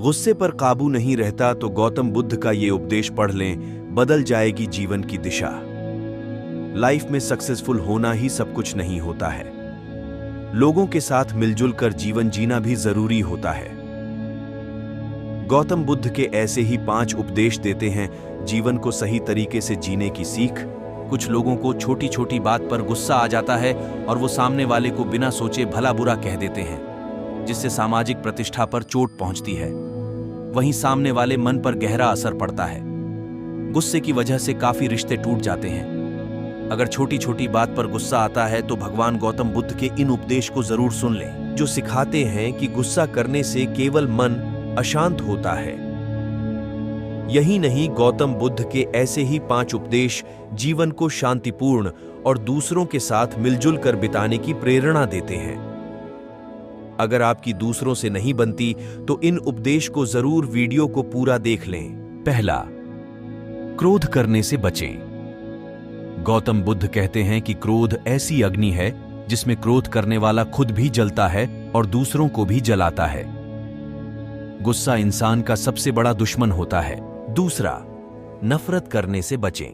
गुस्से पर काबू नहीं रहता तो गौतम बुद्ध का ये उपदेश पढ़ लें, बदल जाएगी जीवन की दिशा। लाइफ में सक्सेसफुल होना ही सब कुछ नहीं होता है, लोगों के साथ मिलजुल कर जीवन जीना भी जरूरी होता है। गौतम बुद्ध के ऐसे ही 5 उपदेश देते हैं जीवन को सही तरीके से जीने की सीख। कुछ लोगों को छोटी छोटी बात पर गुस्सा आ जाता है और वो सामने वाले को बिना सोचे भला बुरा कह देते हैं, जिससे सामाजिक प्रतिष्ठा पर चोट पहुंचती है। वहीं सामने वाले मन पर गहरा असर पड़ता है। गुस्से की वजह से काफी रिश्ते टूट जाते हैं। अगर छोटी छोटी बात पर गुस्सा आता है तो भगवान गौतम बुद्ध के इन उपदेश को जरूर सुन लें, जो सिखाते हैं कि गुस्सा करने से केवल मन अशांत होता है। यही नहीं, गौतम बुद्ध के ऐसे ही 5 उपदेश जीवन को शांतिपूर्ण और दूसरों के साथ मिलजुल कर बिताने की प्रेरणा देते हैं। अगर आपकी दूसरों से नहीं बनती तो इन उपदेश को जरूर वीडियो को पूरा देख लें। पहला, क्रोध करने से बचें। गौतम बुद्ध कहते हैं कि क्रोध ऐसी अग्नि है जिसमें क्रोध करने वाला खुद भी जलता है और दूसरों को भी जलाता है। गुस्सा इंसान का सबसे बड़ा दुश्मन होता है। दूसरा, नफरत करने से बचें।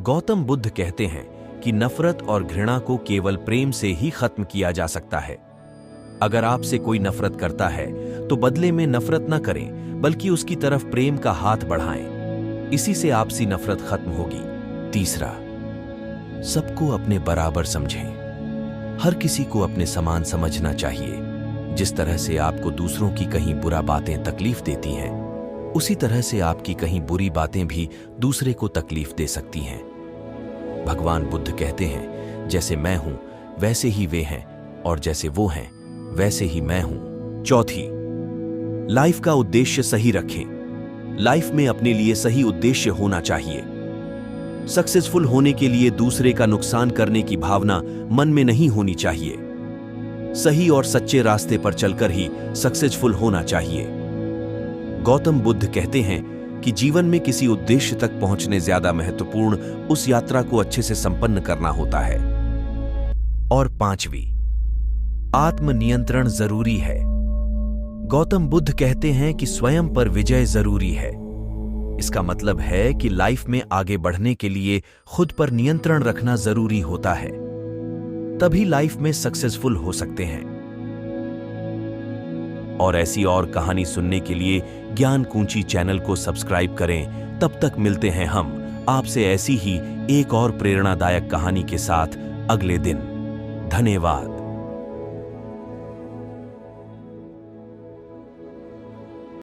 गौतम बुद्ध कहते हैं कि नफरत और घृणा को केवल प्रेम से ही खत्म किया जा सकता है। अगर आपसे कोई नफरत करता है तो बदले में नफरत न करें, बल्कि उसकी तरफ प्रेम का हाथ बढ़ाएं। इसी से आपसी नफरत खत्म होगी। तीसरा, सबको अपने बराबर समझें। हर किसी को अपने समान समझना चाहिए। जिस तरह से आपको दूसरों की कहीं बुरा बातें तकलीफ देती हैं, उसी तरह से आपकी कहीं बुरी बातें भी दूसरे को तकलीफ दे सकती हैं। भगवान बुद्ध कहते हैं, जैसे मैं हूं वैसे ही वे हैं, और जैसे वो हैं वैसे ही मैं हूं। चौथी, लाइफ का उद्देश्य सही रखें। लाइफ में अपने लिए सही उद्देश्य होना चाहिए। सक्सेसफुल होने के लिए दूसरे का नुकसान करने की भावना मन में नहीं होनी चाहिए। सही और सच्चे रास्ते पर चलकर ही सक्सेसफुल होना चाहिए। गौतम बुद्ध कहते हैं कि जीवन में किसी उद्देश्य तक पहुंचने ज्यादा महत्वपूर्ण उस यात्रा को अच्छे से संपन्न करना होता है। और पांचवी, आत्मनियंत्रण जरूरी है। गौतम बुद्ध कहते हैं कि स्वयं पर विजय जरूरी है। इसका मतलब है कि लाइफ में आगे बढ़ने के लिए खुद पर नियंत्रण रखना जरूरी होता है, तभी लाइफ में सक्सेसफुल हो सकते हैं। और ऐसी और कहानी सुनने के लिए ज्ञान कुंची चैनल को सब्सक्राइब करें। तब तक मिलते हैं हम आपसे ऐसी ही एक और प्रेरणादायक कहानी के साथ अगले दिन। धन्यवाद।